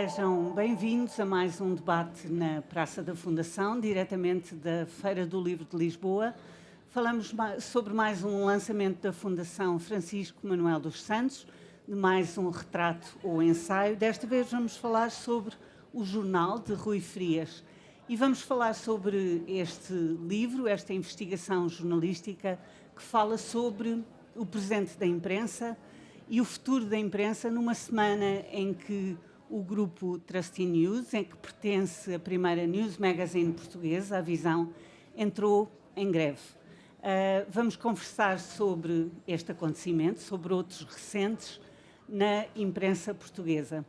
Sejam bem-vindos a mais um debate na Praça da Fundação, diretamente da Feira do Livro de Lisboa. Falamos sobre mais um lançamento da Fundação Francisco Manuel dos Santos, de mais um retrato ou ensaio. Desta vez vamos falar sobre o Jornal, de Rui Frias. E vamos falar sobre este livro, esta investigação jornalística, que fala sobre o presente da imprensa e o futuro da imprensa numa semana em que o grupo Trusty News, em que pertence a primeira news magazine portuguesa, a Visão, entrou em greve. Vamos conversar sobre este acontecimento, sobre outros recentes na imprensa portuguesa.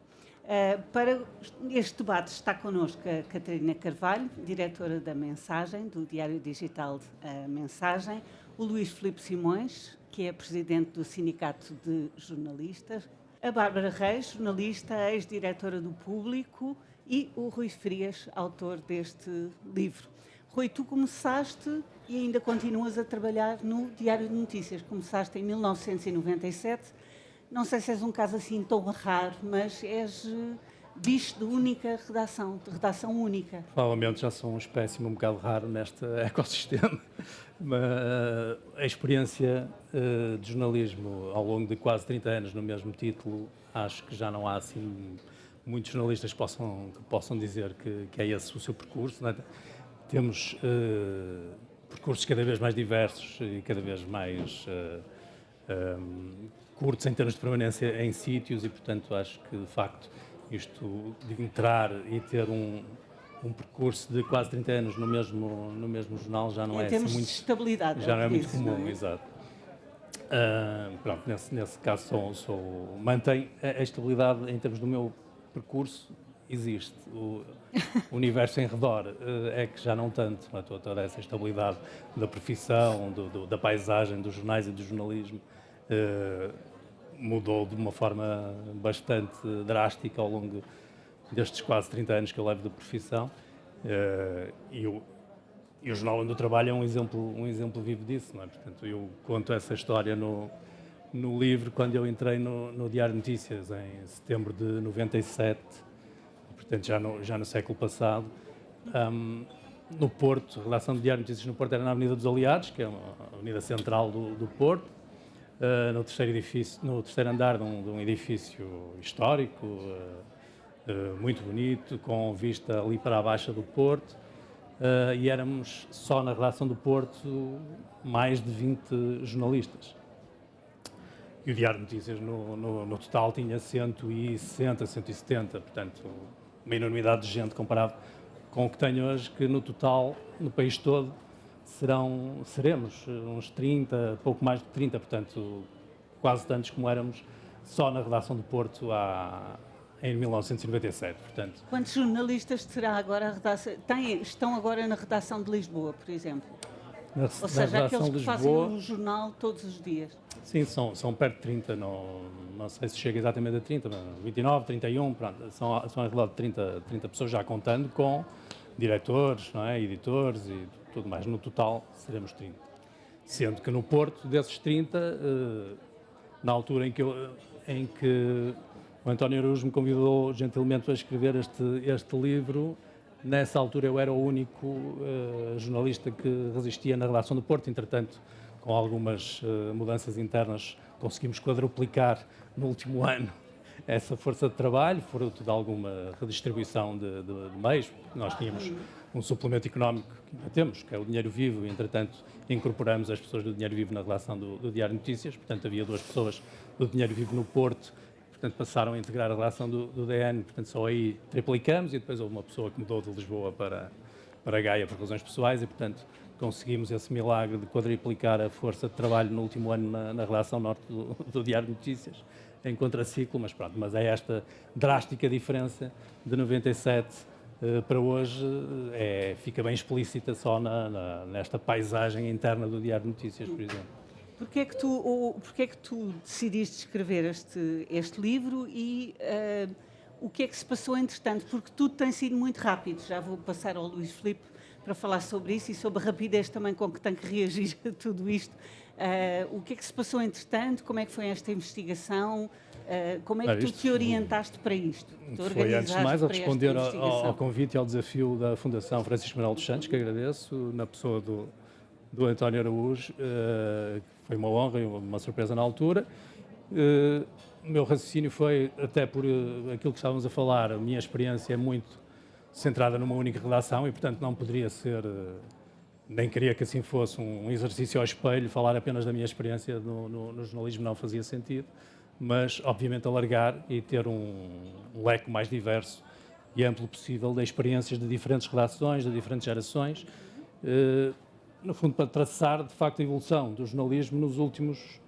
Para este debate está connosco a Catarina Carvalho, diretora da Mensagem, do Diário Digital Mensagem, o Luís Filipe Simões, que é presidente do Sindicato de Jornalistas, a Bárbara Reis, jornalista, ex-diretora do Público, e o Rui Frias, autor deste livro. Rui, tu começaste e ainda continuas a trabalhar no Diário de Notícias. Começaste em 1997. Não sei se és um caso assim tão raro, mas és bicho de única redação, de redação única. Provavelmente já sou uma espécie um bocado raro neste ecossistema, mas a experiência de jornalismo ao longo de quase 30 anos no mesmo título, acho que já não há assim muitos jornalistas que possam dizer que é esse o seu percurso, não é? Temos percursos cada vez mais diversos e cada vez mais curtos em termos de permanência em sítios e, portanto, acho que, de facto, isto de entrar e ter um percurso de quase 30 anos no mesmo jornal já não é assim muito... de estabilidade. Já não é muito comum, exato. Pronto, nesse caso mantém a estabilidade em termos do meu percurso, existe. O universo em redor é que já não tanto, não é? Toda essa estabilidade da profissão, da paisagem, dos jornais e do jornalismo mudou de uma forma bastante drástica ao longo destes quase 30 anos que eu levo de profissão e o jornal onde eu trabalho é um exemplo vivo disso, não é? Portanto, eu conto essa história no livro quando eu entrei no Diário de Notícias em setembro de 97, portanto já no século passado. No Porto, a redação do Diário de Notícias no Porto era na Avenida dos Aliados, que é a avenida central do Porto, no terceiro andar de um edifício histórico, muito bonito, com vista ali para a Baixa do Porto, e éramos só na redação do Porto mais de 20 jornalistas. E o Diário de Notícias no total tinha 160, 170, portanto uma enormidade de gente comparado com o que tenho hoje, que no total, no país todo, seremos uns 30, pouco mais de 30, portanto, quase tantos como éramos só na redação do Porto em 1997, portanto. Quantos jornalistas terá agora a redação? Estão agora na redação de Lisboa, por exemplo? Ou seja, aqueles que fazem um jornal todos os dias? Sim, são perto de 30, não sei se chega exatamente a 30, mas 29, 31, pronto, são em redor de 30 pessoas já contando com diretores, não é, editores e tudo mais. No total seremos 30. Sendo que no Porto, desses 30, na altura em que o António Araújo me convidou gentilmente a escrever este livro, nessa altura eu era o único jornalista que resistia na redação do Porto. Entretanto, com algumas mudanças internas, conseguimos quadruplicar no último ano essa força de trabalho, fruto de alguma redistribuição de meios. Nós tínhamos um suplemento económico que ainda temos, que é o Dinheiro Vivo, e entretanto incorporamos as pessoas do Dinheiro Vivo na redação do Diário de Notícias. Portanto, havia 2 pessoas do Dinheiro Vivo no Porto, portanto passaram a integrar a redação do DN, portanto só aí triplicamos, e depois houve uma pessoa que mudou de Lisboa para Gaia por razões pessoais, e portanto conseguimos esse milagre de quadriplicar a força de trabalho no último ano na redação norte do Diário de Notícias, em contraciclo, mas é esta drástica diferença de 97 para hoje, fica bem explícita só nesta paisagem interna do Diário de Notícias, por exemplo. Porquê é que tu decidiste escrever este livro e o que é que se passou entretanto? Porque tudo tem sido muito rápido. Já vou passar ao Luís Filipe para falar sobre isso e sobre a rapidez também com que tem que reagir a tudo isto. O que é que se passou entretanto? Como é que foi esta investigação? Como é que tu te orientaste para isto? Foi, antes de mais, a responder ao convite e ao desafio da Fundação Francisco Manuel dos Santos, que agradeço, na pessoa do António Araújo. Foi uma honra e uma surpresa na altura. O meu raciocínio foi, até por aquilo que estávamos a falar, a minha experiência é muito centrada numa única redação e, portanto, não poderia ser, nem queria que assim fosse, um exercício ao espelho. Falar apenas da minha experiência no jornalismo não fazia sentido, mas, obviamente, alargar e ter um leque mais diverso e amplo possível de experiências de diferentes redações, de diferentes gerações, no fundo, para traçar, de facto, a evolução do jornalismo nos últimos,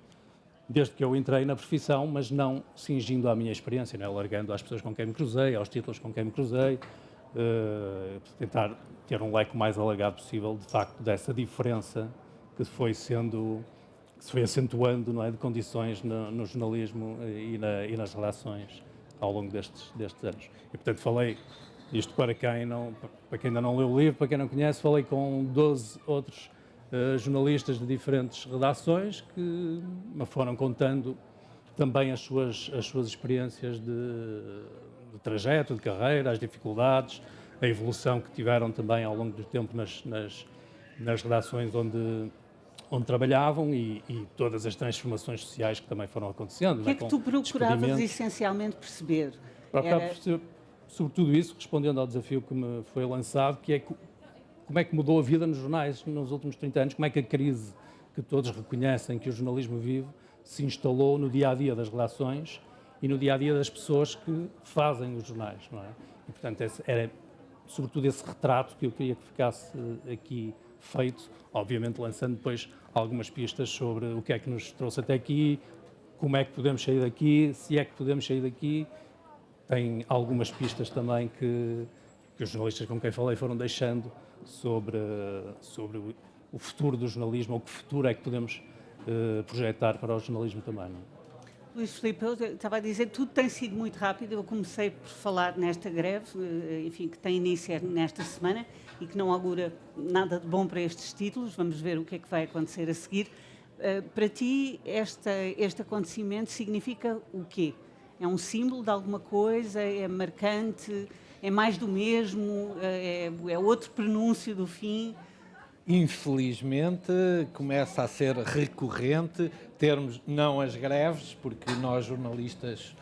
desde que eu entrei na profissão, mas não cingindo à minha experiência, né? Alargando às pessoas com quem me cruzei, aos títulos com quem me cruzei, tentar ter um leque mais alargado possível, de facto, dessa diferença que se foi acentuando, não é, de condições no jornalismo e nas relações ao longo destes anos. E, portanto, falei isto para quem ainda não leu o livro, para quem não conhece, falei com 12 outros jornalistas de diferentes redações que me foram contando também as suas experiências de trajeto, de carreira, as dificuldades, a evolução que tiveram também ao longo do tempo nas redações onde trabalhavam e todas as transformações sociais que também foram acontecendo. O que é que tu procuravas essencialmente perceber? Sobretudo isso, respondendo ao desafio que me foi lançado, que é como é que mudou a vida nos jornais nos últimos 30 anos, como é que a crise que todos reconhecem que o jornalismo vive se instalou no dia-a-dia das redações e no dia-a-dia das pessoas que fazem os jornais, não é? E, portanto, era sobretudo esse retrato que eu queria que ficasse aqui feito, obviamente lançando depois algumas pistas sobre o que é que nos trouxe até aqui, como é que podemos sair daqui, se é que podemos sair daqui. Tem algumas pistas também que os jornalistas com quem falei foram deixando sobre o futuro do jornalismo, ou que futuro é que podemos projetar para o jornalismo também. Não é? Luís Filipe, eu estava a dizer que tudo tem sido muito rápido. Eu comecei por falar nesta greve, enfim, que tem início nesta semana e que não augura nada de bom para estes títulos. Vamos ver o que é que vai acontecer a seguir. Para ti, este acontecimento significa o quê? É um símbolo de alguma coisa? É marcante? É mais do mesmo? É outro prenúncio do fim? Infelizmente, começa a ser recorrente termos não as greves, porque nós jornalistas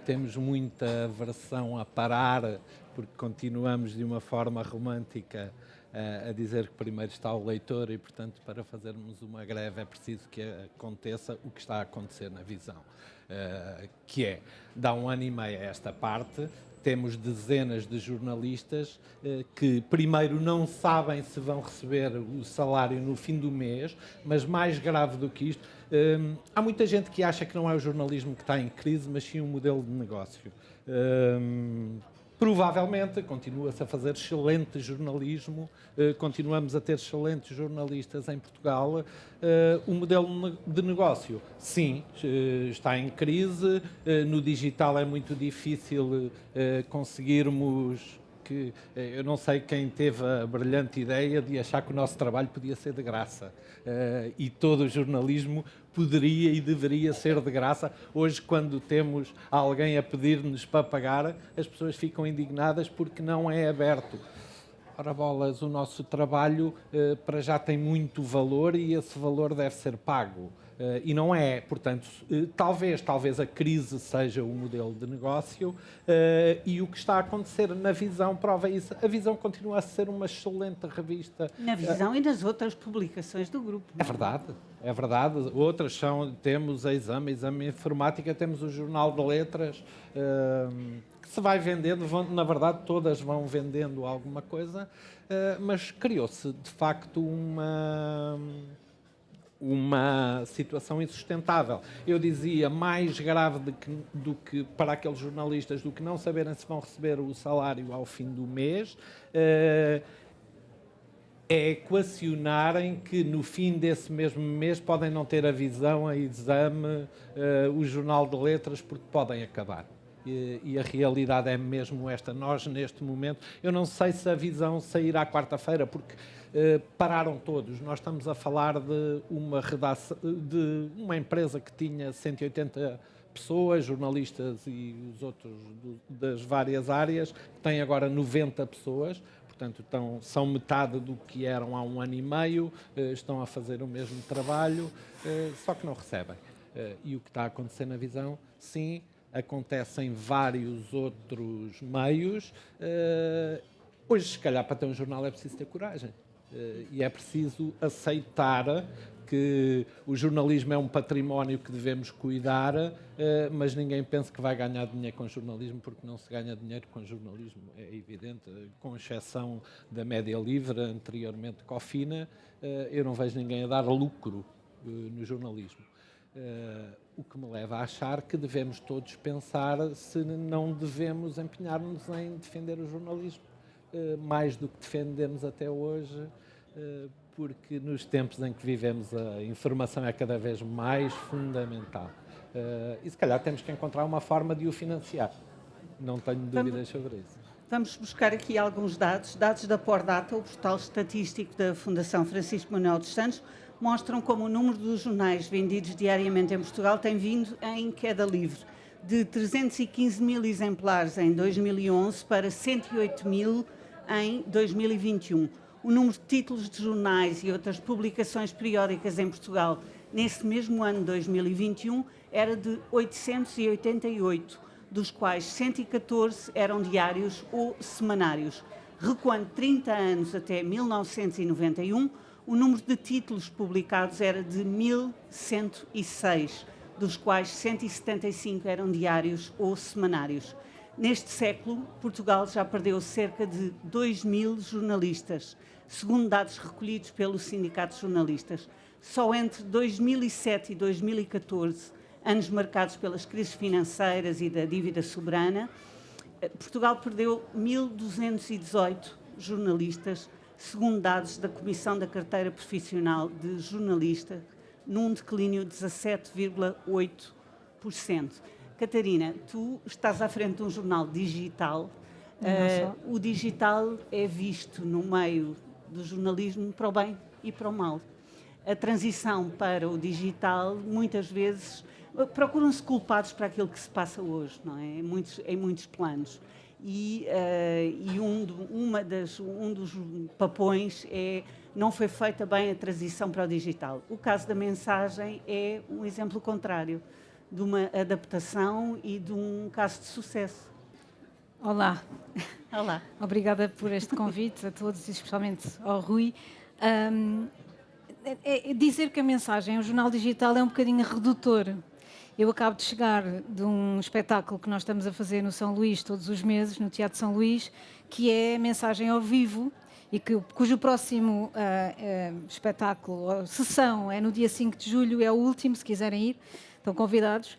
temos muita aversão a parar, porque continuamos de uma forma romântica a dizer que primeiro está o leitor e, portanto, para fazermos uma greve é preciso que aconteça o que está a acontecer na visão, que é, dá 1 ano e meio a esta parte, temos dezenas de jornalistas que primeiro não sabem se vão receber o salário no fim do mês, mas mais grave do que isto, há muita gente que acha que não é o jornalismo que está em crise, mas sim um modelo de negócio. Provavelmente continua-se a fazer excelente jornalismo, continuamos a ter excelentes jornalistas em Portugal. O modelo de negócio, sim, está em crise. No digital é muito difícil conseguirmos que... Eu não sei quem teve a brilhante ideia de achar que o nosso trabalho podia ser de graça. E todo o jornalismo poderia e deveria ser de graça. Hoje, quando temos alguém a pedir-nos para pagar, as pessoas ficam indignadas porque não é aberto. Ora bolas, o nosso trabalho para já tem muito valor e esse valor deve ser pago. E não é, portanto, talvez a crise seja o modelo de negócio e o que está a acontecer na Visão prova isso. A Visão continua a ser uma excelente revista. Na Visão e nas outras publicações do grupo. É verdade, é verdade. Outras temos a Exame Informática, temos o Jornal de Letras, que se vai vendendo, na verdade todas vão vendendo alguma coisa, mas criou-se de facto uma situação insustentável. Eu dizia, mais grave do que para aqueles jornalistas do que não saberem se vão receber o salário ao fim do mês, é equacionarem que no fim desse mesmo mês podem não ter a Visão, a Exame, o Jornal de Letras, porque podem acabar. E a realidade é mesmo esta. Nós, neste momento, eu não sei se a Visão sairá quarta-feira, porque pararam todos. Nós estamos a falar de uma redação, de uma empresa que tinha 180 pessoas, jornalistas e os outros das várias áreas, têm agora 90 pessoas, portanto são metade do que eram há 1 ano e meio, estão a fazer o mesmo trabalho, só que não recebem. E o que está a acontecer na Visão, sim, acontece em vários outros meios. Hoje, se calhar, para ter um jornal é preciso ter coragem. E é preciso aceitar que o jornalismo é um património que devemos cuidar, mas ninguém pensa que vai ganhar dinheiro com jornalismo, porque não se ganha dinheiro com jornalismo, é evidente, com exceção da Média Livre, anteriormente Cofina, eu não vejo ninguém a dar lucro no jornalismo. O que me leva a achar que devemos todos pensar se não devemos empenhar-nos em defender o jornalismo mais do que defendemos até hoje, porque nos tempos em que vivemos a informação é cada vez mais fundamental. E se calhar temos que encontrar uma forma de o financiar. Não tenho dúvidas sobre isso. Vamos buscar aqui alguns dados. Dados da Pordata, o portal estatístico da Fundação Francisco Manuel dos Santos, mostram como o número dos jornais vendidos diariamente em Portugal tem vindo em queda livre, de 315 mil exemplares em 2011 para 108 mil em 2021. O número de títulos de jornais e outras publicações periódicas em Portugal nesse mesmo ano de 2021 era de 888, dos quais 114 eram diários ou semanários. Recuando 30 anos até 1991, o número de títulos publicados era de 1.106, dos quais 175 eram diários ou semanários. Neste século, Portugal já perdeu cerca de 2.000 jornalistas, segundo dados recolhidos pelo Sindicato de Jornalistas. Só entre 2007 e 2014, anos marcados pelas crises financeiras e da dívida soberana, Portugal perdeu 1.218 jornalistas, segundo dados da Comissão da Carteira Profissional de Jornalista, num declínio de 17,8%. Catarina, tu estás à frente de um jornal digital. O digital é visto no meio do jornalismo para o bem e para o mal. A transição para o digital, muitas vezes, procuram-se culpados para aquilo que se passa hoje, não é? Em muitos planos. E um dos papões é não foi feita bem a transição para o digital. O caso da mensagem é um exemplo contrário, de uma adaptação e de um caso de sucesso. Olá. Olá. Obrigada por este convite a todos, e especialmente ao Rui. Dizer que a mensagem, o jornal digital, é um bocadinho redutor. Eu acabo de chegar de um espetáculo que nós estamos a fazer no São Luís todos os meses, no Teatro São Luís, que é mensagem ao vivo, e cujo próximo espetáculo, sessão, é no dia 5 de julho, é o último, se quiserem ir, estão convidados,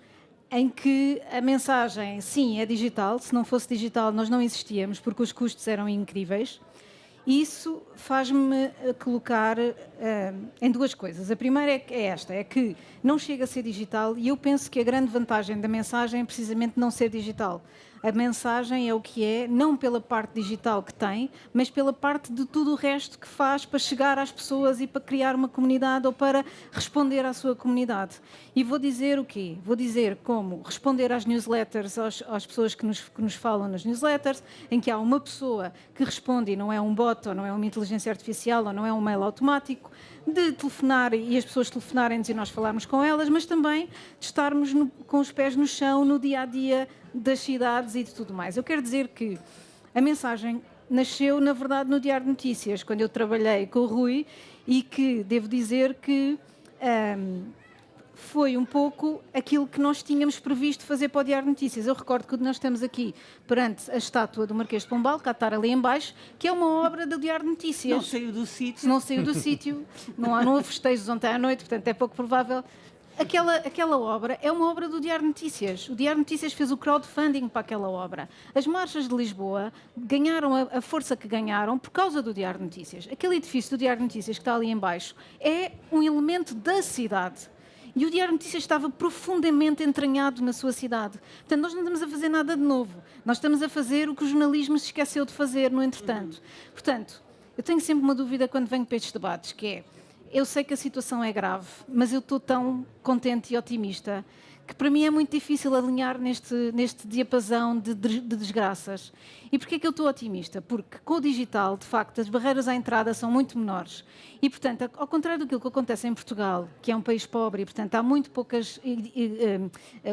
em que a mensagem, sim, é digital. Se não fosse digital, nós não existíamos, porque os custos eram incríveis. E isso faz-me colocar em duas coisas. A primeira é esta, é que não chega a ser digital, e eu penso que a grande vantagem da mensagem é precisamente não ser digital. A mensagem é o que é, não pela parte digital que tem, mas pela parte de tudo o resto que faz para chegar às pessoas e para criar uma comunidade ou para responder à sua comunidade. E vou dizer o quê? Vou dizer como responder às newsletters, às pessoas que nos falam nas newsletters, em que há uma pessoa que responde e não é um bot, ou não é uma inteligência artificial, ou não é um mail automático, de telefonar e as pessoas telefonarem-nos e nós falarmos com elas, mas também de estarmos com os pés no chão no dia-a-dia das cidades e de tudo mais. Eu quero dizer que a mensagem nasceu, na verdade, no Diário de Notícias, quando eu trabalhei com o Rui, e que devo dizer que foi um pouco aquilo que nós tínhamos previsto fazer para o Diário de Notícias. Eu recordo que nós estamos aqui perante a estátua do Marquês de Pombal, que está ali em baixo, que é uma obra do Diário de Notícias. Não saiu do sítio. Não saiu do sítio, não houve festejos ontem à noite, portanto é pouco provável. Aquela obra é uma obra do Diário de Notícias. O Diário de Notícias fez o crowdfunding para aquela obra. As marchas de Lisboa ganharam a força que ganharam por causa do Diário de Notícias. Aquele edifício do Diário de Notícias que está ali em baixo é um elemento da cidade. E o Diário de Notícias estava profundamente entranhado na sua cidade. Portanto, nós não estamos a fazer nada de novo. Nós estamos a fazer o que o jornalismo se esqueceu de fazer, no entretanto. Portanto, eu tenho sempre uma dúvida quando venho para estes debates, que é: eu sei que a situação é grave, mas eu estou tão contente e otimista que para mim é muito difícil alinhar neste diapasão de desgraças. E porquê é que eu estou otimista? Porque com o digital, de facto, as barreiras à entrada são muito menores. E, portanto, ao contrário daquilo que acontece em Portugal, que é um país pobre e, portanto, há muito poucas...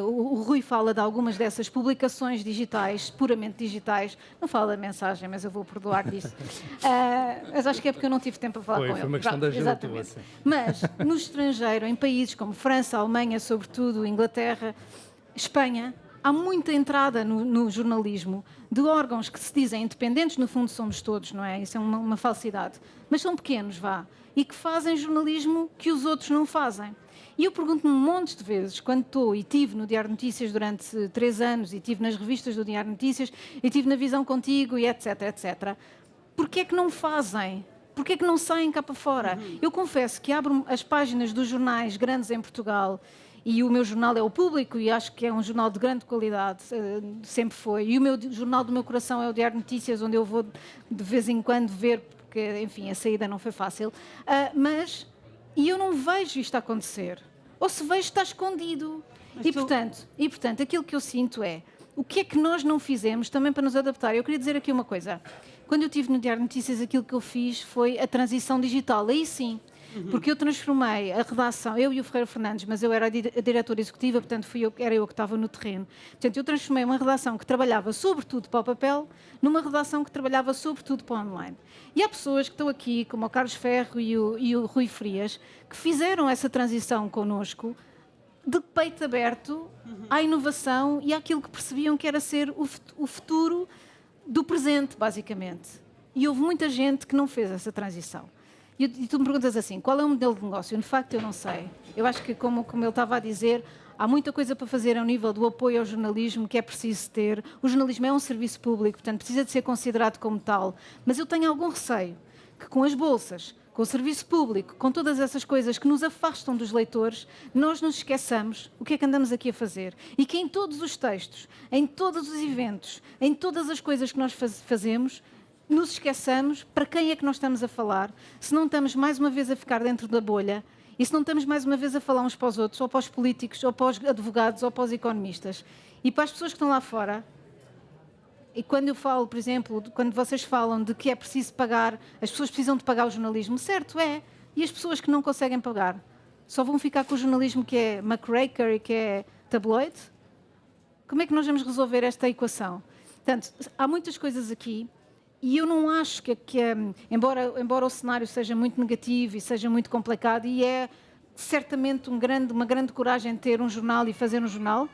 O Rui fala de algumas dessas publicações digitais, puramente digitais. Não fala da mensagem, mas eu vou perdoar disso. Mas acho que é porque eu não tive tempo a falar com ele. Foi uma questão da ajuda tua, exatamente. sim. Mas, no estrangeiro, em países como França, Alemanha, sobretudo, Inglaterra, Espanha, há muita entrada no jornalismo de órgãos que se dizem independentes, no fundo somos todos, não é? Isso é uma falsidade. Mas são pequenos, vá. E que fazem jornalismo que os outros não fazem. E eu pergunto-me um monte de vezes, quando estou e estive no Diário de Notícias durante 3 anos, e estive nas revistas do Diário de Notícias, e estive na Visão Contigo, e etc, etc. Porquê é que não fazem? Porquê é que não saem cá para fora? Eu confesso que abro as páginas dos jornais grandes em Portugal, e o meu jornal é o Público, e acho que é um jornal de grande qualidade, sempre foi. E o jornal do meu coração é o Diário de Notícias, onde eu vou de vez em quando ver, porque, enfim, a saída não foi fácil. E eu não vejo isto acontecer. Ou se vejo, está escondido. E portanto, aquilo que eu sinto é, o que é que nós não fizemos também para nos adaptar? Eu queria dizer aqui uma coisa. Quando eu estive no Diário de Notícias, aquilo que eu fiz foi a transição digital. Aí sim. Porque eu transformei a redação, eu e o Ferreira Fernandes, mas eu era a diretora executiva, portanto era eu que estava no terreno. Portanto, eu transformei uma redação que trabalhava sobretudo para o papel numa redação que trabalhava sobretudo para o online. E há pessoas que estão aqui, como o Carlos Ferro e o Rui Frias, que fizeram essa transição connosco de peito aberto à inovação e àquilo que percebiam que era ser o futuro do presente, basicamente. E houve muita gente que não fez essa transição. E tu me perguntas assim, qual é o modelo de negócio? De facto, eu não sei. Eu acho que, como ele estava a dizer, há muita coisa para fazer ao nível do apoio ao jornalismo que é preciso ter. O jornalismo é um serviço público, portanto, precisa de ser considerado como tal. Mas eu tenho algum receio que com as bolsas, com o serviço público, com todas essas coisas que nos afastam dos leitores, nós nos esqueçamos o que é que andamos aqui a fazer. E que em todos os textos, em todos os eventos, em todas as coisas que nós fazemos, nos esqueçamos para quem é que nós estamos a falar, se não estamos mais uma vez a ficar dentro da bolha e se não estamos mais uma vez a falar uns para os outros, ou para os políticos, ou para os advogados, ou para os economistas. E para as pessoas que estão lá fora, e quando eu falo, por exemplo, quando vocês falam de que é preciso pagar, as pessoas precisam de pagar o jornalismo, certo é, e as pessoas que não conseguem pagar, só vão ficar com o jornalismo que é muckraker e que é tabloide? Como é que nós vamos resolver esta equação? Portanto, há muitas coisas aqui. E eu não acho embora o cenário seja muito negativo e seja muito complicado, e é certamente uma grande coragem ter um jornal e fazer um jornal,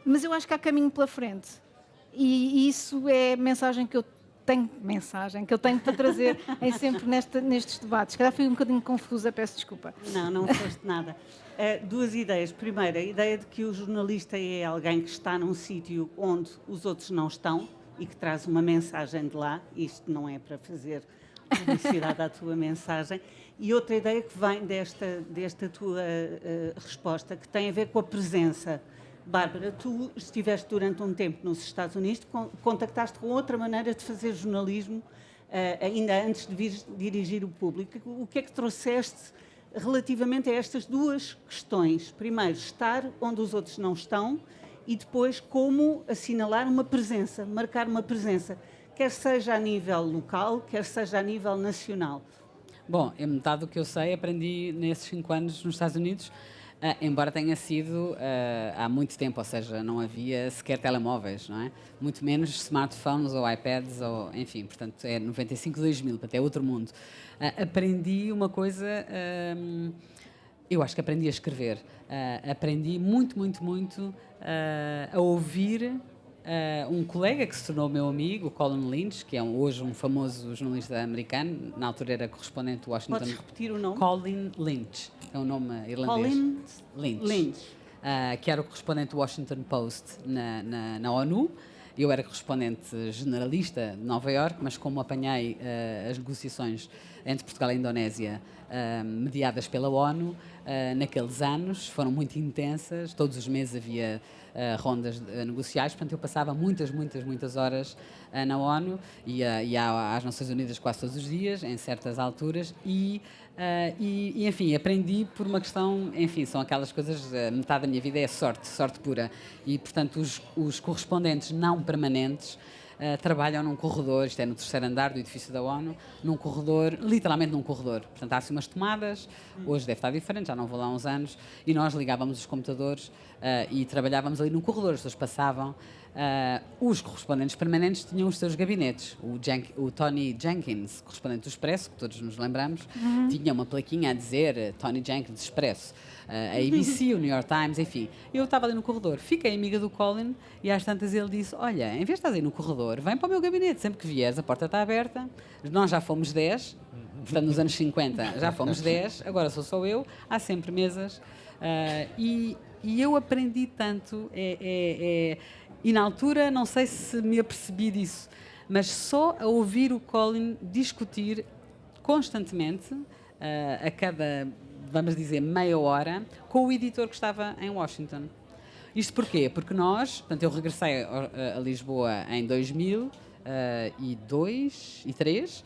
mas eu acho que há caminho pela frente. E isso é a mensagem que eu tenho para trazer sempre nestes debates. Se calhar fui um bocadinho confusa, peço desculpa. Não foste nada. 2 ideias. Primeiro, a ideia de que o jornalista é alguém que está num sítio onde os outros não estão, e que traz uma mensagem de lá. Isto não é para fazer publicidade à tua mensagem. E outra ideia que vem desta tua resposta, que tem a ver com a presença. Bárbara, tu estiveste durante um tempo nos Estados Unidos, contactaste com outra maneira de fazer jornalismo, ainda antes de vir dirigir o público. O que é que trouxeste relativamente a estas 2 questões? Primeiro, estar onde os outros não estão, e depois como assinalar uma presença, marcar uma presença, quer seja a nível local, quer seja a nível nacional. Bom, metade do que eu sei aprendi nesses 5 anos nos Estados Unidos, embora tenha sido há muito tempo, ou seja, não havia sequer telemóveis, não é? Muito menos smartphones ou iPads, ou, enfim, portanto é 95, 2000, portanto é outro mundo. Aprendi uma coisa... eu acho que aprendi a escrever. Aprendi muito a ouvir um colega que se tornou meu amigo, o Colin Lynch, que é hoje um famoso jornalista americano, na altura era correspondente do Washington... Podes repetir o nome? Colin Lynch, é um nome irlandês. Colin Lynch. Que era o correspondente do Washington Post na ONU. Eu era correspondente generalista de Nova Iorque, mas como apanhei as negociações entre Portugal e a Indonésia, mediadas pela ONU, naqueles anos, foram muito intensas, todos os meses havia rondas negociais, portanto eu passava muitas horas na ONU e às Nações Unidas quase todos os dias, em certas alturas, e enfim, aprendi por uma questão, enfim, são aquelas coisas, metade da minha vida é sorte pura, e portanto os correspondentes não permanentes trabalham num corredor, isto é no 3º andar do edifício da ONU, num corredor, literalmente num corredor. Portanto, há assim umas tomadas, hoje deve estar diferente, já não vou lá há uns anos, e nós ligávamos os computadores e trabalhávamos ali no corredor, as pessoas passavam. Os correspondentes permanentes tinham os seus gabinetes. O Tony Jenkins, correspondente do Expresso, que todos nos lembramos, tinha uma plaquinha a dizer Tony Jenkins Expresso. A ABC, o New York Times, enfim. Eu estava ali no corredor, fiquei amiga do Colin e às tantas ele disse, olha, em vez de estás aí no corredor, vem para o meu gabinete, sempre que vieres a porta está aberta, nós já fomos 10, portanto nos anos 50 já fomos 10, agora sou só eu, há sempre mesas e eu aprendi tanto e na altura não sei se me apercebi disso, mas só a ouvir o Colin discutir constantemente, a cada, vamos dizer, meia hora, com o editor que estava em Washington. Isto porquê? Porque nós, portanto, eu regressei a Lisboa em 2002 e 2003,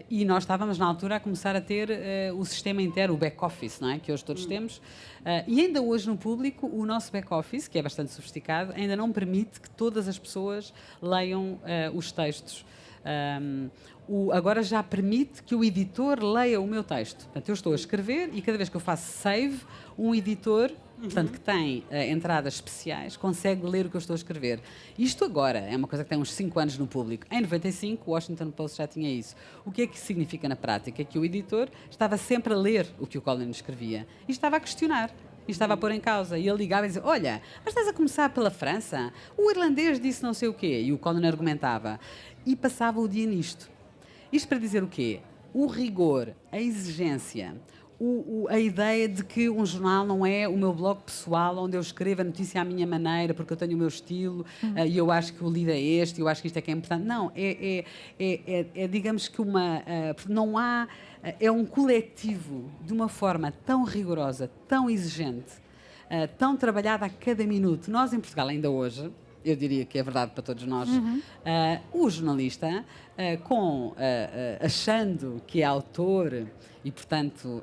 e nós estávamos na altura a começar a ter o sistema inteiro, o back-office, não é? Que hoje todos temos, e ainda hoje no público o nosso back-office, que é bastante sofisticado, ainda não permite que todas as pessoas leiam os textos. Agora já permite que o editor leia o meu texto. Portanto, eu estou a escrever e cada vez que eu faço save, um editor, portanto, que tem entradas especiais, consegue ler o que eu estou a escrever. Isto agora é uma coisa que tem uns 5 anos no público. Em 95, o Washington Post já tinha isso. O que é que significa na prática? Que o editor estava sempre a ler o que o Colin escrevia e estava a questionar. E estava a pôr em causa. E ele ligava e dizia, olha, mas estás a começar pela França? O irlandês disse não sei o quê. E o Colin argumentava. E passava o dia nisto. Isto para dizer o quê? O rigor, a exigência, a ideia de que um jornal não é o meu blog pessoal onde eu escrevo a notícia à minha maneira porque eu tenho o meu estilo e eu acho que o lead é este, eu acho que isto é que é importante. Não, digamos que não há... É um coletivo de uma forma tão rigorosa, tão exigente, tão trabalhada a cada minuto. Nós em Portugal ainda hoje, eu diria que é verdade para todos nós, o jornalista, achando que é autor e, portanto,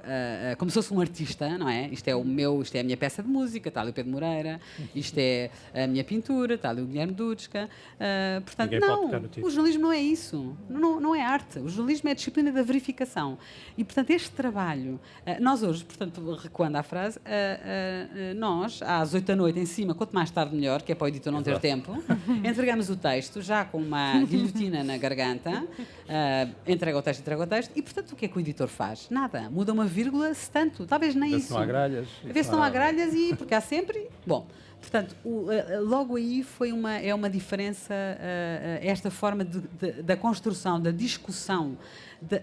como se fosse um artista, não é? Isto é a minha peça de música, está ali o Pedro Moreira, isto é a minha pintura, está ali o Guilherme Dudska. Portanto, Ninguém pode tocar no título. O jornalismo não é isso, não é arte. O jornalismo é a disciplina da verificação. E, portanto, este trabalho, nós hoje, portanto, recuando à frase, nós, às 8 da noite, em cima, quanto mais tarde melhor, que é para o editor não ter tempo, entregamos o texto, já com uma guilhotina na garganta, entrega o texto, e, portanto, o que é que o editor faz? Nada. Muda uma vírgula, se tanto. Talvez nem Vê isso. se não há gralhas. Vê se não há gralhas, porque há sempre... Bom, portanto, logo aí é uma diferença, esta forma da construção, da discussão,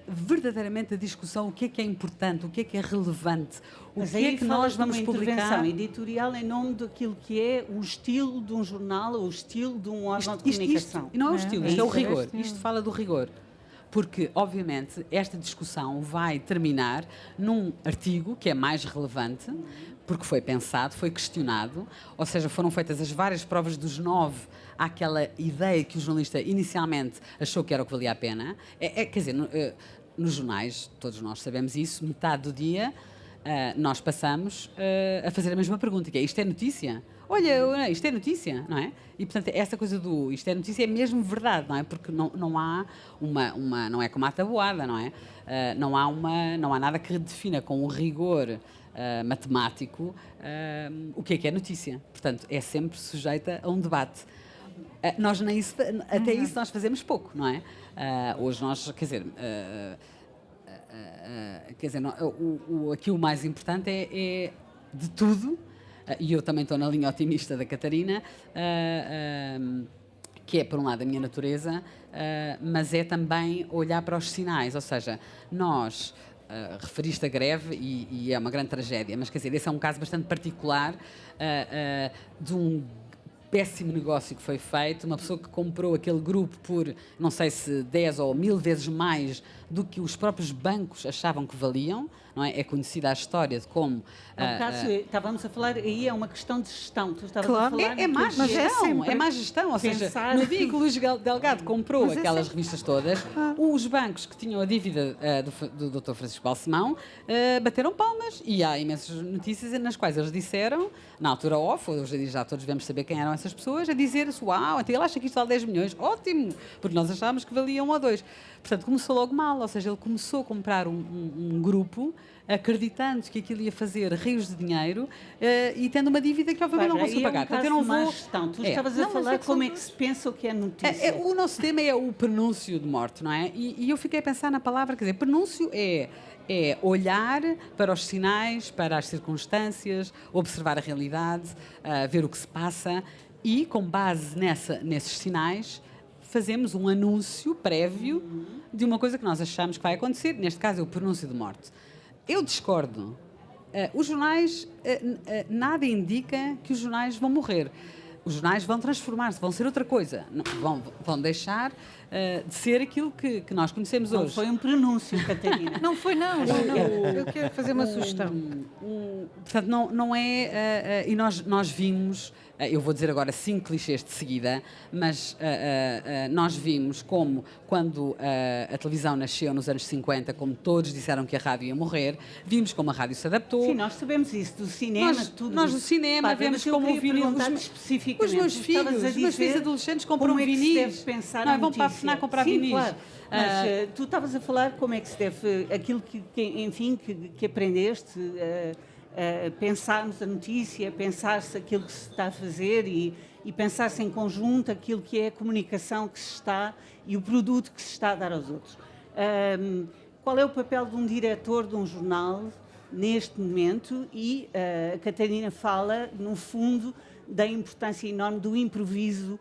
verdadeiramente da discussão, o que é importante, o que é relevante, Mas que aí é que nós vamos publicar. Intervenção editorial em nome daquilo que é o estilo de um jornal ou o estilo de um órgão de comunicação. Isto não é o estilo, isto é o isso. rigor. Isto fala do rigor. Porque, obviamente, esta discussão vai terminar num artigo que é mais relevante, porque foi pensado, foi questionado, ou seja, foram feitas as várias provas dos 9 àquela ideia que o jornalista inicialmente achou que era o que valia a pena. Quer dizer, nos jornais, todos nós sabemos isso, metade do dia nós passamos a fazer a mesma pergunta, que é, isto é notícia? Olha, isto é notícia, não é? E, portanto, essa coisa do isto é notícia é mesmo verdade, não é? Porque não há não é como a tabuada, não é? Não há nada que redefina com o rigor matemático o que é notícia. Portanto, é sempre sujeita a um debate. Nós nem isso, até isso nós fazemos pouco, não é? Hoje nós, quer dizer, aqui o mais importante é de tudo. E eu também estou na linha otimista da Catarina, que é, por um lado, a minha natureza, mas é também olhar para os sinais. Ou seja, nós, referiste a greve e é uma grande tragédia, mas quer dizer, esse é um caso bastante particular de um péssimo negócio que foi feito, uma pessoa que comprou aquele grupo por, não sei se 10 ou 1000 vezes mais do que os próprios bancos achavam que valiam, não é? É conhecida a história de como... No caso, estávamos a falar, aí é uma questão de gestão. Tu estavas Claro. a falar É má Mas é gestão, sempre é má gestão. Ou seja, pensar- no dia que o Luís Delgado comprou Mas é aquelas sempre- revistas todas, os bancos que tinham a dívida do Dr. Francisco Balsemão bateram palmas e há imensas notícias nas quais eles disseram, na altura off, hoje em dia já todos devemos saber quem eram essas pessoas, a dizer-se, uau, então ele acha que isto vale 10 milhões, ótimo, porque nós achávamos que valia 1 ou 2. Portanto, começou logo mal, ou seja, ele começou a comprar um grupo acreditando que aquilo ia fazer rios de dinheiro e tendo uma dívida que obviamente não conseguiu pagar. Portanto, Portanto, eu não má vou... gestão. Tu É. estavas Não, a mas falar é que como são é que se pensa o que é notícia. O nosso tema é o prenúncio de morte, não é? E eu fiquei a pensar na palavra, quer dizer, prenúncio é olhar para os sinais, para as circunstâncias, observar a realidade, ver o que se passa e, com base nesses sinais, fazemos um anúncio prévio de uma coisa que nós achamos que vai acontecer, neste caso é o prenúncio de morte. Eu discordo. Os jornais, nada indica que os jornais vão morrer. Os jornais vão transformar-se, vão ser outra coisa. Vão deixar de ser aquilo que nós conhecemos Não hoje. foi um prenúncio, Catarina. Não foi, não. Eu quero fazer uma sugestão. Portanto, não é. E nós vimos, eu vou dizer agora 5 clichês de seguida, mas nós vimos como, quando a televisão nasceu nos anos 50, como todos disseram que a rádio ia morrer, vimos como a rádio se adaptou. Sim, nós sabemos isso, do cinema, tudo Nós do isso. cinema Pá, vemos mas eu como o queria vinil. perguntar especificamente. Os meus Tu estavas a filhos dizer adolescentes compram como é que se vinis. deve pensar Não, a vão para a notícia. FNAC comprar Sim, vinis. claro. Mas tu estavas a falar como é que se deve, aquilo que aprendeste, pensarmos a notícia, pensar-se aquilo que se está a fazer e pensar-se em conjunto aquilo que é a comunicação que se está e o produto que se está a dar aos outros. Qual é o papel de um diretor de um jornal neste momento? E a Catarina fala, no fundo, da importância enorme do improviso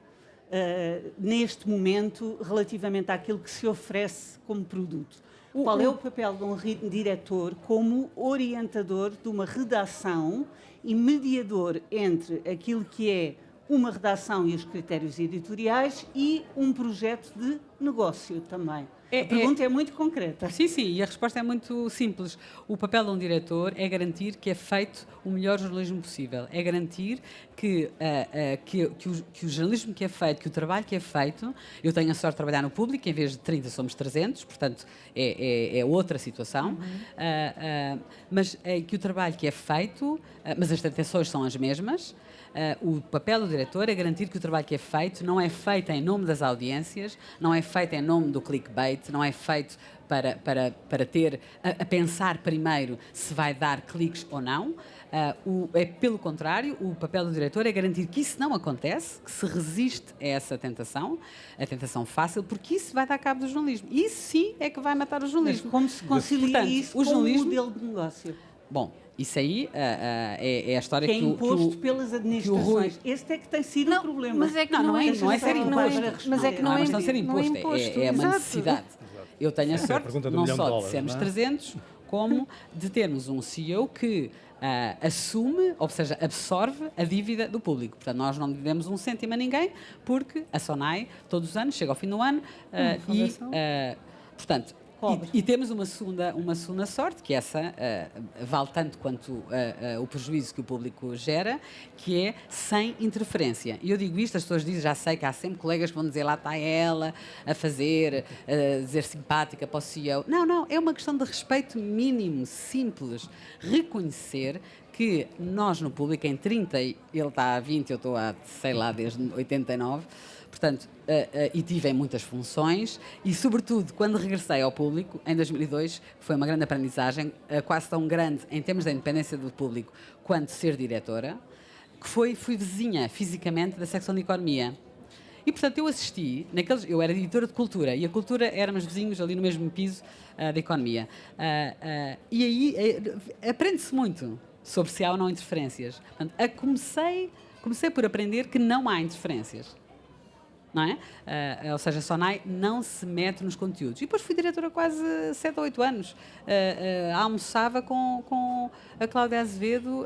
neste momento relativamente àquilo que se oferece como produto. Qual é o papel de um diretor como orientador de uma redação e mediador entre aquilo que é uma redação e os critérios editoriais e um projeto de negócio também? A pergunta é muito concreta. Sim, e a resposta é muito simples. O papel de um diretor é garantir que é feito o melhor jornalismo possível. É garantir que o jornalismo que é feito, que o trabalho que é feito... Eu tenho a sorte de trabalhar no público, em vez de 30 somos 300, portanto é outra situação. Mas que o trabalho que é feito... mas as tentações são as mesmas. O papel do diretor é garantir que o trabalho que é feito não é feito em nome das audiências, não é feito em nome do clickbait, não é feito para ter a pensar primeiro se vai dar cliques ou não. Pelo contrário, o papel do diretor é garantir que isso não acontece, que se resiste a essa tentação, a tentação fácil, porque isso vai dar cabo do jornalismo. Isso sim é que vai matar o Mas jornalismo. como se concilia Portanto, isso o com jornalismo- um modelo de negócio? Bom, isso aí é a história Que é que o imposto pelas Rui- administrações. Esse é que tem sido o problema. Mas é que Não, não, não é- não é ser não é- imposto. Mas é que Não não é é questão de ser não é imposto, é uma exato. necessidade. Eu tenho a Essa é a sorte pergunta do não milhão de só de dólares, sermos não é? 300, como de termos um CEO que assume, ou seja, absorve a dívida do público. Portanto, nós não devemos um cêntimo a ninguém, porque a SONAI, todos os anos, chega ao fim do ano portanto, e temos uma segunda sorte, que essa vale tanto quanto o prejuízo que o público gera, que é sem interferência. E eu digo isto, as pessoas dizem, já sei que há sempre colegas que vão dizer, lá está ela a fazer, a dizer simpática para o CEO. Não, é uma questão de respeito mínimo, simples. Reconhecer que nós no público, em 30, ele está há 20, eu estou há, sei lá, desde 89, portanto, e tive em muitas funções e, sobretudo, quando regressei ao público, em 2002, foi uma grande aprendizagem, quase tão grande em termos da independência do público quanto ser diretora, que fui vizinha, fisicamente, da secção de Economia. E, portanto, eu assisti, eu era editora de Cultura, e a Cultura éramos vizinhos ali no mesmo piso da Economia. E aí aprende-se muito sobre se há ou não interferências. Portanto, comecei por aprender que não há interferências. não é? Ou seja, a SONAI não se mete nos conteúdos. E depois fui diretora quase 7 ou 8 anos. Almoçava com a Cláudia Azevedo,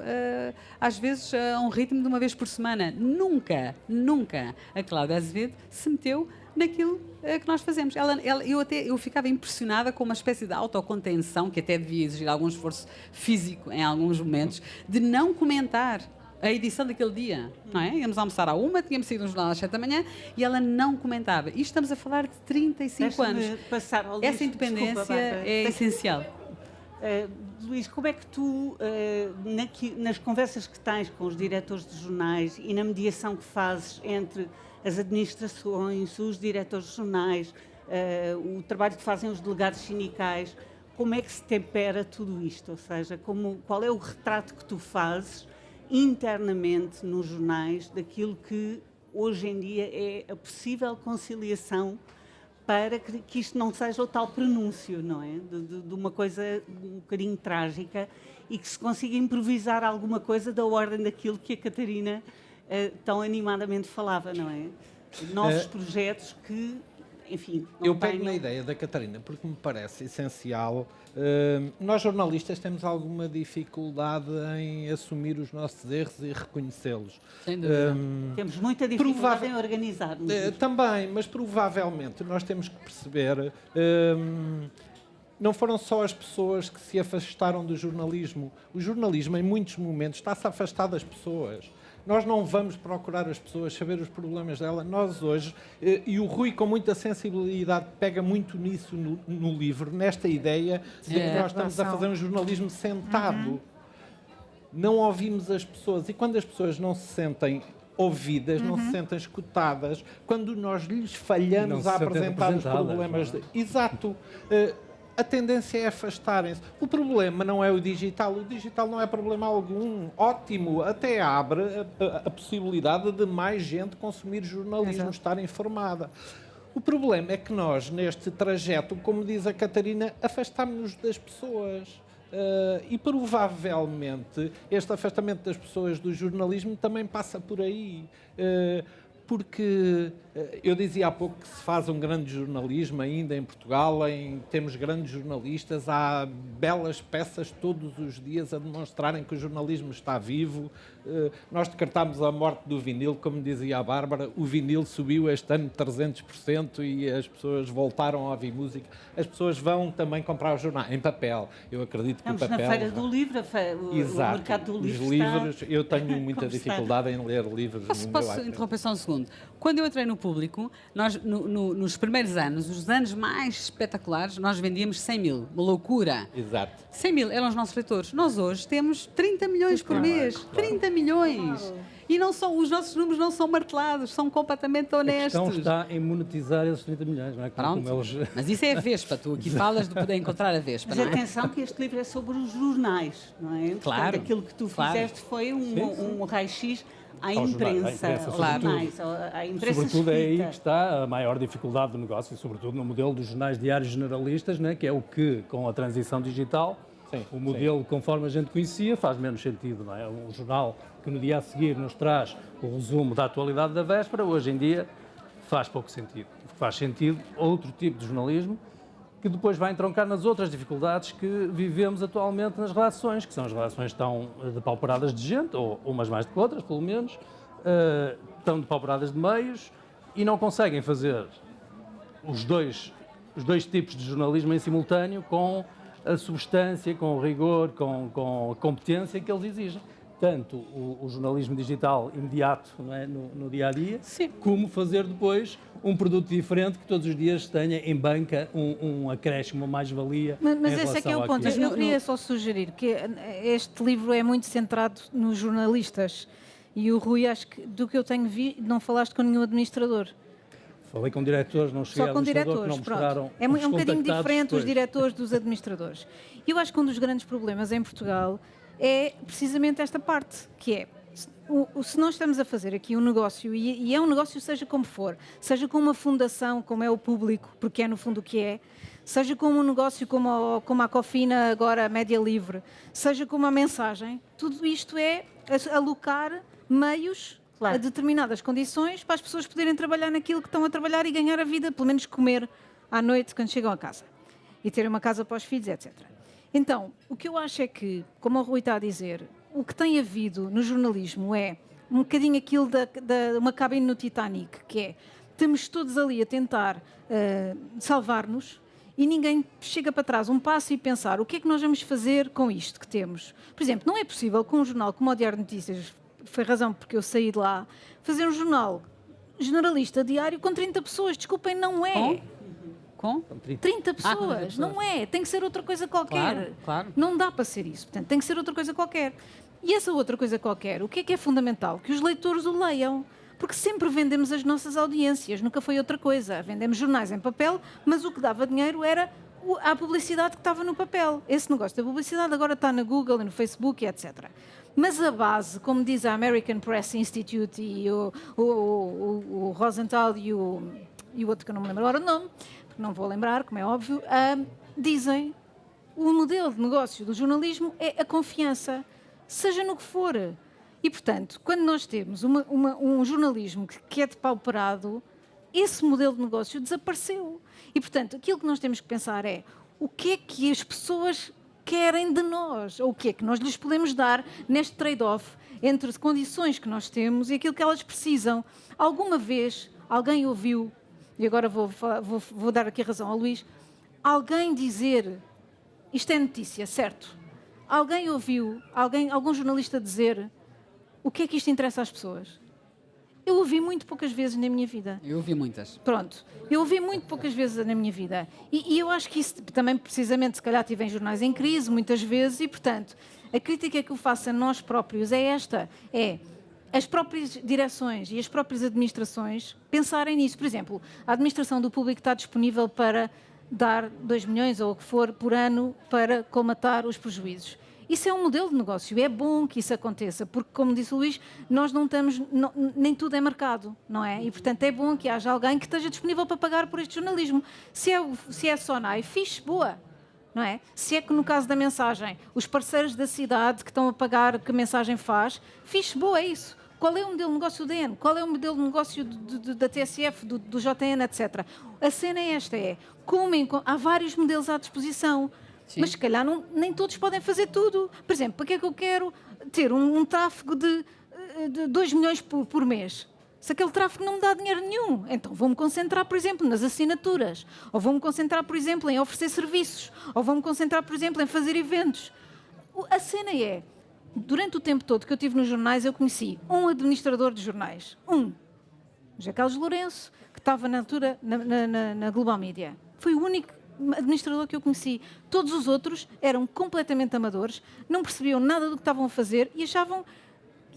às vezes a um ritmo de uma vez por semana. Nunca a Cláudia Azevedo se meteu naquilo que nós fazemos. Eu ficava impressionada com uma espécie de autocontenção, que até devia exigir algum esforço físico em alguns momentos, de não comentar a edição daquele dia, não é? Íamos almoçar à 1, tínhamos saído no jornal às 7 da manhã e ela não comentava. E estamos a falar de 35 anos. Passar ao Essa Luís. independência Desculpa, Bárbara. é essencial. Luís, como é que tu, nas conversas que tens com os diretores de jornais e na mediação que fazes entre as administrações, os diretores de jornais, o trabalho que fazem os delegados sindicais, como é que se tempera tudo isto? Ou seja, qual é o retrato que tu fazes internamente nos jornais daquilo que hoje em dia é a possível conciliação para que isto não seja o tal prenúncio, não é? De uma coisa um bocadinho trágica e que se consiga improvisar alguma coisa da ordem daquilo que a Catarina tão animadamente falava, não é? Novos projetos que, enfim, não Eu pego tenham... na ideia da Catarina porque me parece essencial. Nós jornalistas temos alguma dificuldade em assumir os nossos erros e reconhecê-los. Sem dúvida. Temos muita dificuldade em organizar-nos. Também, mas provavelmente nós temos que perceber, não foram só as pessoas que se afastaram do jornalismo. O jornalismo, em muitos momentos, está-se a afastar das pessoas. Nós não vamos procurar as pessoas, saber os problemas dela. Nós hoje, e o Rui com muita sensibilidade pega muito nisso no livro, nesta ideia de que nós estamos a fazer um jornalismo sentado. Não ouvimos as pessoas. E quando as pessoas não se sentem ouvidas, não se sentem escutadas, quando nós lhes falhamos a apresentar os problemas... Exato. A tendência é afastarem-se. O problema não é o digital não é problema algum. Ótimo, até abre a possibilidade de mais gente consumir jornalismo, estar informada. O problema é que nós, neste trajeto, como diz a Catarina, afastámos-nos das pessoas. E provavelmente este afastamento das pessoas do jornalismo também passa por aí. Porque eu dizia há pouco que se faz um grande jornalismo ainda em Portugal, temos grandes jornalistas, há belas peças todos os dias a demonstrarem que o jornalismo está vivo. Nós descartámos a morte do vinil, como dizia a Bárbara, o vinil subiu este ano 300% e as pessoas voltaram a ouvir música. As pessoas vão também comprar o jornal em papel. Eu acredito que Estamos o papel... na Feira do Livro, o mercado do livro os livros, eu tenho muita como está. dificuldade em ler livros. Posso interromper só um segundo? Quando eu entrei no público, nós, nos primeiros anos, os anos mais espetaculares, nós vendíamos 100 mil. Uma loucura. Exato. 100 mil eram os nossos leitores. Nós hoje temos 30 milhões por mês. 30 milhões. E não são, os nossos números não são martelados, são completamente honestos. A questão está em monetizar esses 30 milhões, não é? Pronto. Como eles... Mas isso é a Vespa. Tu aqui falas de poder encontrar a Vespa, Mas não é? atenção que este livro é sobre os jornais, não é? Claro, Portanto, aquilo que tu claro. fizeste foi um raio-x à Aos jornais, imprensa, à imprensa, aos claro. jornais, à imprensa Sobretudo é aí escrita. que está a maior dificuldade do negócio, e sobretudo no modelo dos jornais diários generalistas, né, que é o que, com a transição digital, o modelo conforme a gente conhecia faz menos sentido. Não é? Um jornal que no dia a seguir nos traz o resumo da atualidade da véspera, hoje em dia faz pouco sentido. Faz sentido outro tipo de jornalismo que depois vai entroncar nas outras dificuldades que vivemos atualmente nas redações, que são as redações tão depauperadas de gente, ou umas mais do que outras, pelo menos, tão depauperadas de meios, e não conseguem fazer os dois tipos de jornalismo em simultâneo com a substância, com o rigor, com a competência que eles exigem. Tanto o jornalismo digital imediato, não é, no dia-a-dia, como fazer depois um produto diferente que todos os dias tenha em banca um acréscimo, uma mais-valia. Mas em esse é que é o relação ponto. àquilo. Eu queria só sugerir que este livro é muito centrado nos jornalistas. E o Rui, acho que do que eu tenho visto, não falaste com nenhum administrador. Falei com diretores, não cheguei Só ao com administrador, que diretores, não mostraram pronto. É um os bocadinho contactados diferente os depois. diretores dos administradores. E eu acho que um dos grandes problemas em Portugal é precisamente esta parte, que é, se nós estamos a fazer aqui um negócio, e é um negócio seja como for, seja com uma fundação, como é o público, porque é no fundo o que é, seja como um negócio como a Cofina, agora a Média Livre, seja como a mensagem, tudo isto é alocar meios Claro. a determinadas condições para as pessoas poderem trabalhar naquilo que estão a trabalhar e ganhar a vida, pelo menos comer à noite quando chegam a casa e terem uma casa para os filhos, etc. Então, o que eu acho é que, como o Rui está a dizer, o que tem havido no jornalismo é um bocadinho aquilo da uma cabine no Titanic, que é, estamos todos ali a tentar salvar-nos e ninguém chega para trás um passo e pensar o que é que nós vamos fazer com isto que temos. Por exemplo, não é possível com um jornal como o Diário de Notícias, foi razão porque eu saí de lá, fazer um jornal generalista diário com 30 pessoas. Desculpem, não é. Com? 30 com pessoas, 30 não é. Tem que ser outra coisa qualquer. Claro, claro. Não dá para ser isso. Portanto, tem que ser outra coisa qualquer. E essa outra coisa qualquer, o que é fundamental? Que os leitores o leiam. Porque sempre vendemos as nossas audiências, nunca foi outra coisa. Vendemos jornais em papel, mas o que dava dinheiro era a publicidade que estava no papel. Esse negócio da publicidade agora está na Google e no Facebook e etc. Mas a base, como diz a American Press Institute e o Rosenthal e o outro que eu não me lembro agora o nome, porque não vou lembrar, como é óbvio, dizem o modelo de negócio do jornalismo é a confiança, seja no que for. E, portanto, quando nós temos um jornalismo que é depauperado, esse modelo de negócio desapareceu. E, portanto, aquilo que nós temos que pensar é o que é que as pessoas querem de nós, ou o que é que nós lhes podemos dar neste trade-off entre as condições que nós temos e aquilo que elas precisam. Alguma vez alguém ouviu, e agora vou dar aqui a razão ao Luís, alguém dizer, isto é notícia, certo? Alguém ouviu, algum jornalista dizer o que é que isto interessa às pessoas? Eu ouvi muito poucas vezes na minha vida. Eu ouvi muitas. Pronto, eu ouvi muito poucas vezes na minha vida. E eu acho que isso também, precisamente, se calhar tive em jornais em crise, muitas vezes, e, portanto, a crítica que eu faço a nós próprios é esta, é as próprias direções e as próprias administrações pensarem nisso. Por exemplo, a administração do público está disponível para dar 2 milhões ou o que for por ano para colmatar os prejuízos. Isso é um modelo de negócio, é bom que isso aconteça, porque, como disse o Luís, nós não estamos, nem tudo é mercado, não é? E, portanto, é bom que haja alguém que esteja disponível para pagar por este jornalismo. Se é a Sonai, fixe, boa, não é? Se é que, no caso da mensagem, os parceiros da cidade que estão a pagar o que a mensagem faz, fixe, boa, é isso. Qual é o modelo de negócio do DN? Qual é o modelo de negócio da TSF, do JN, etc.? A cena é esta, há vários modelos à disposição. Sim. Mas se calhar nem todos podem fazer tudo. Por exemplo, para que é que eu quero ter um tráfego de 2 milhões por mês? Se aquele tráfego não me dá dinheiro nenhum, então vou-me concentrar, por exemplo, nas assinaturas, ou vou-me concentrar, por exemplo, em oferecer serviços, ou vou-me concentrar, por exemplo, em fazer eventos. A cena é, durante o tempo todo que eu estive nos jornais, eu conheci um administrador de jornais, José Carlos Lourenço, que estava na altura na Global Media. Foi o único administrador que eu conheci. Todos os outros eram completamente amadores, não percebiam nada do que estavam a fazer e achavam...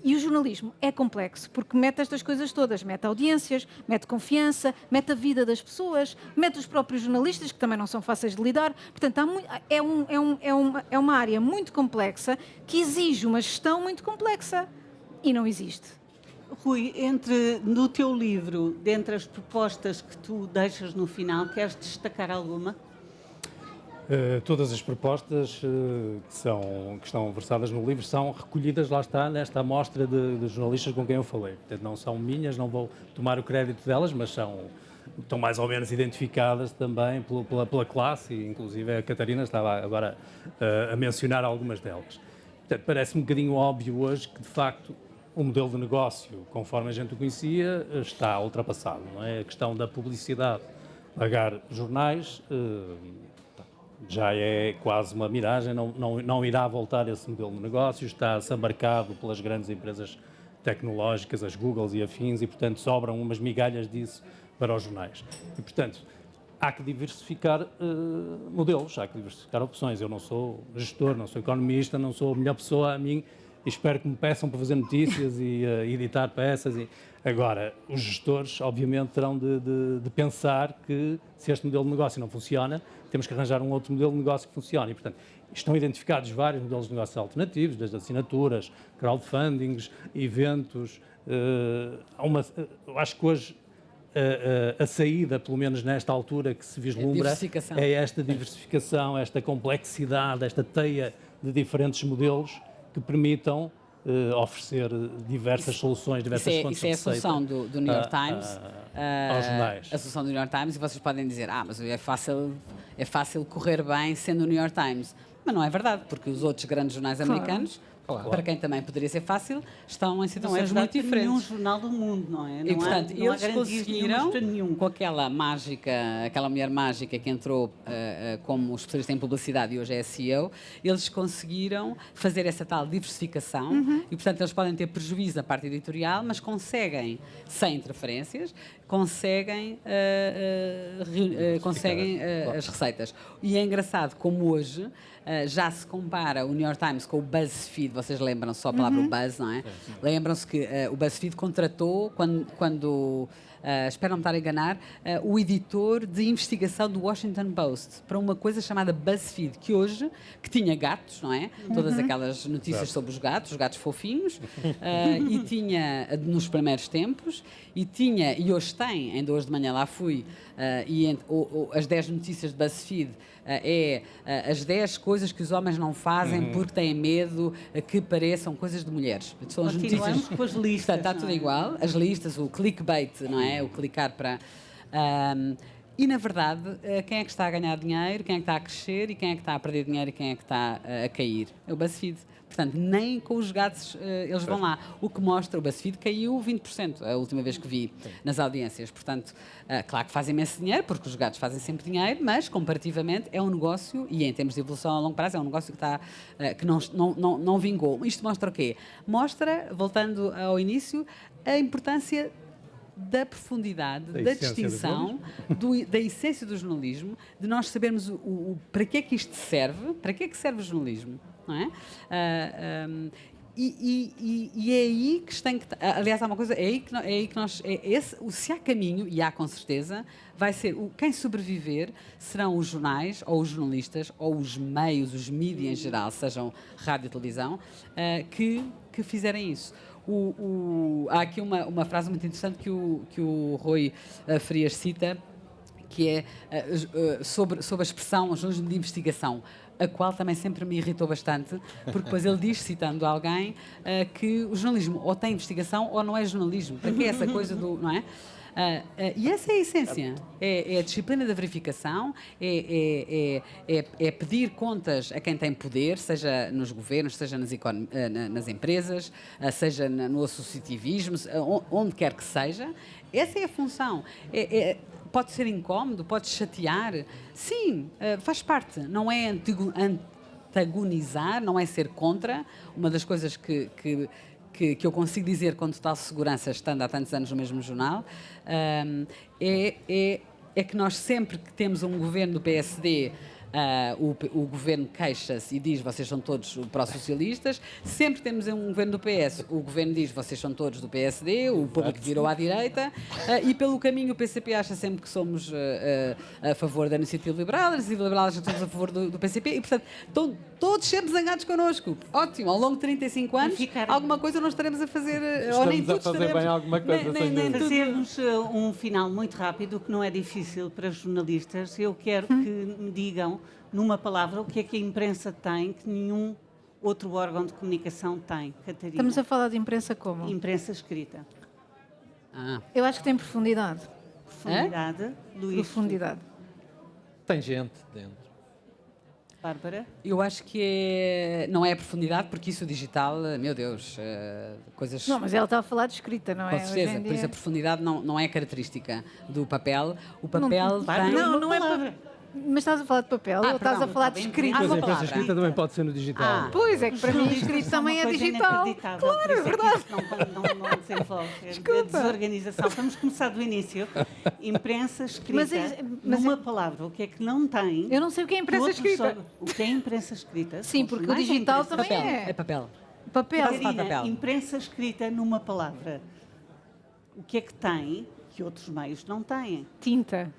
E o jornalismo é complexo, porque mete estas coisas todas, mete audiências, mete confiança, mete a vida das pessoas, mete os próprios jornalistas, que também não são fáceis de lidar. Portanto, é uma área muito complexa que exige uma gestão muito complexa. E não existe. Rui, no teu livro, dentre as propostas que tu deixas no final, queres destacar alguma? Todas as propostas que estão versadas no livro são recolhidas, lá está, nesta amostra de jornalistas com quem eu falei. Portanto, não são minhas, não vou tomar o crédito delas, mas estão mais ou menos identificadas também pela classe, e inclusive a Catarina estava agora a mencionar algumas delas. Portanto, parece-me um bocadinho óbvio hoje que, de facto, o modelo de negócio, conforme a gente o conhecia, está ultrapassado, não é? A questão da publicidade, pagar jornais... já é quase uma miragem, não irá voltar esse modelo de negócio, está-se abarcado pelas grandes empresas tecnológicas, as Googles e afins, e, portanto, sobram umas migalhas disso para os jornais. E, portanto, há que diversificar modelos, há que diversificar opções. Eu não sou gestor, não sou economista, não sou a melhor pessoa a mim, e espero que me peçam para fazer notícias e editar peças. Agora, os gestores, obviamente, terão de pensar que, se este modelo de negócio não funciona, temos que arranjar um outro modelo de negócio que funcione. E, portanto, estão identificados vários modelos de negócio alternativos, desde assinaturas, crowdfundings, eventos. Eu acho que hoje a saída, pelo menos nesta altura que se vislumbra, é esta diversificação, esta complexidade, esta teia de diferentes modelos que permitam oferecer diversas soluções, diversas fontes Isso é de a receita solução do New York Times. aos jornais. A solução do New York Times, e vocês podem dizer, mas é fácil correr bem sendo o New York Times. Mas não é verdade, porque os outros grandes jornais americanos, para quem também poderia ser fácil, estão em situações muito diferentes. Nenhum jornal do mundo, não é? E, portanto, não há eles garantias nenhumas conseguiram, para nenhum. com aquela mágica, aquela mulher mágica que entrou como especialista em publicidade e hoje é CEO, eles conseguiram fazer essa tal diversificação e, portanto, eles podem ter prejuízo na parte editorial, mas conseguem, sem interferências, conseguem as receitas. E é engraçado como hoje já se compara o New York Times com o BuzzFeed, vocês lembram só a palavra buzz, não é? Lembram-se que o BuzzFeed contratou, quando espero não me estar a enganar, o editor de investigação do Washington Post para uma coisa chamada BuzzFeed, que tinha gatos, não é? Todas aquelas notícias sobre os gatos fofinhos, e tinha nos primeiros tempos, e hoje tem, ainda hoje de manhã lá fui, as 10 notícias de BuzzFeed as 10 coisas que os homens não fazem porque têm medo que pareçam coisas de mulheres. São as notícias. Com as listas. Portanto, está tudo igual. As listas, o clickbait, não é? O clicar para... e, na verdade, quem é que está a ganhar dinheiro, quem é que está a crescer e quem é que está a perder dinheiro e quem é que está a cair? É o BuzzFeed. Portanto, nem com os gatos eles vão lá. O que mostra, o BuzzFeed caiu 20% a última vez que vi nas audiências. Portanto, claro que faz imenso dinheiro, porque os gatos fazem sempre dinheiro, mas, comparativamente, é um negócio, e em termos de evolução a longo prazo, é um negócio que não vingou. Isto mostra o quê? Mostra, voltando ao início, a importância da profundidade, da distinção, da essência do jornalismo, de nós sabermos para que é que isto serve, para que é que serve o jornalismo, não é? E é aí que tem que... Aliás, há uma coisa, é aí que nós... se há caminho, e há com certeza, vai ser... Quem sobreviver serão os jornais, ou os jornalistas, ou os meios, os mídias em geral, sejam rádio e televisão, que fizerem isso. Há aqui uma frase muito interessante que o Rui Frias cita, que é sobre a expressão jornalismo de investigação, a qual também sempre me irritou bastante, porque depois ele diz, citando alguém, que o jornalismo ou tem investigação ou não é jornalismo. Para que é essa coisa do... não é? E essa é a essência, é a disciplina da verificação, é pedir contas a quem tem poder, seja nos governos, seja nas empresas, seja no associativismo, onde quer que seja. Essa é a função. Pode ser incómodo, pode chatear, sim, faz parte, não é antagonizar, não é ser contra. Uma das coisas que eu consigo dizer com total segurança, estando há tantos anos no mesmo jornal, é que nós sempre que temos um governo do PSD, o governo queixa-se e diz vocês são todos pró-socialistas. Sempre temos um governo do PS, o governo diz vocês são todos do PSD, o público virou à direita, e pelo caminho o PCP acha sempre que somos a favor da iniciativa liberal, a iniciativa liberal acha que somos a favor do PCP, e portanto estão todos sempre zangados connosco. Ótimo, ao longo de 35 anos alguma coisa nós estaremos a fazer, ou nem todos a fazer bem alguma coisa. Nem fazermos um final muito rápido, que não é difícil para jornalistas. Eu quero que me digam numa palavra o que é que a imprensa tem que nenhum outro órgão de comunicação tem. Catarina. Estamos a falar de imprensa como? Imprensa escrita. Eu acho que tem profundidade. Profundidade. Luís. Profundidade. Tem gente dentro. Bárbara? Eu acho que não é a profundidade, porque isso digital, meu Deus, coisas... Não, mas ela está a falar de escrita, não é? Com certeza, por isso a profundidade não é característica do papel. O papel tem... Não é... Mas estás a falar de papel ou estás a falar de escrita? Mas a imprensa escrita também pode ser no digital. Pois é, que para mim escrito também é digital. Claro, é verdade. Não desenvolve. É desorganização. Vamos começar do início. Imprensa escrita, numa palavra, o que é que não tem? Eu não sei o que é imprensa escrita. O que é imprensa escrita? Sim, porque o digital também é. É papel. Catarina, imprensa escrita numa palavra. O que é que tem que outros meios não têm? Tinta.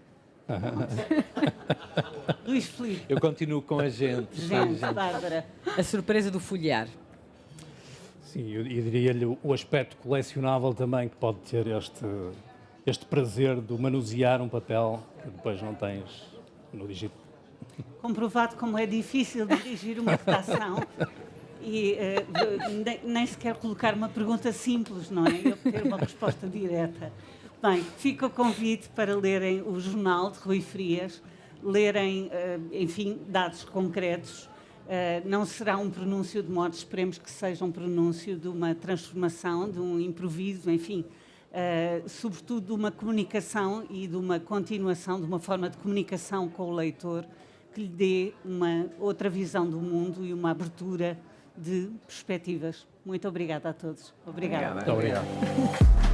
Luís Filipe. Eu continuo com a gente. Bárbara. A surpresa do folhear. Sim, eu diria-lhe o aspecto colecionável também, que pode ter este prazer de manusear um papel que depois não tens no digital. Comprovado como é difícil dirigir uma redação. e nem sequer colocar uma pergunta simples, não é? Eu ter uma resposta direta. Bem, fica o convite para lerem o jornal de Rui Frias, lerem, enfim, dados concretos. Não será um pronúncio de morte, esperemos que seja um pronúncio de uma transformação, de um improviso, enfim, sobretudo de uma comunicação e de uma continuação, de uma forma de comunicação com o leitor que lhe dê uma outra visão do mundo e uma abertura de perspectivas. Muito obrigada a todos. Obrigada. Muito obrigado.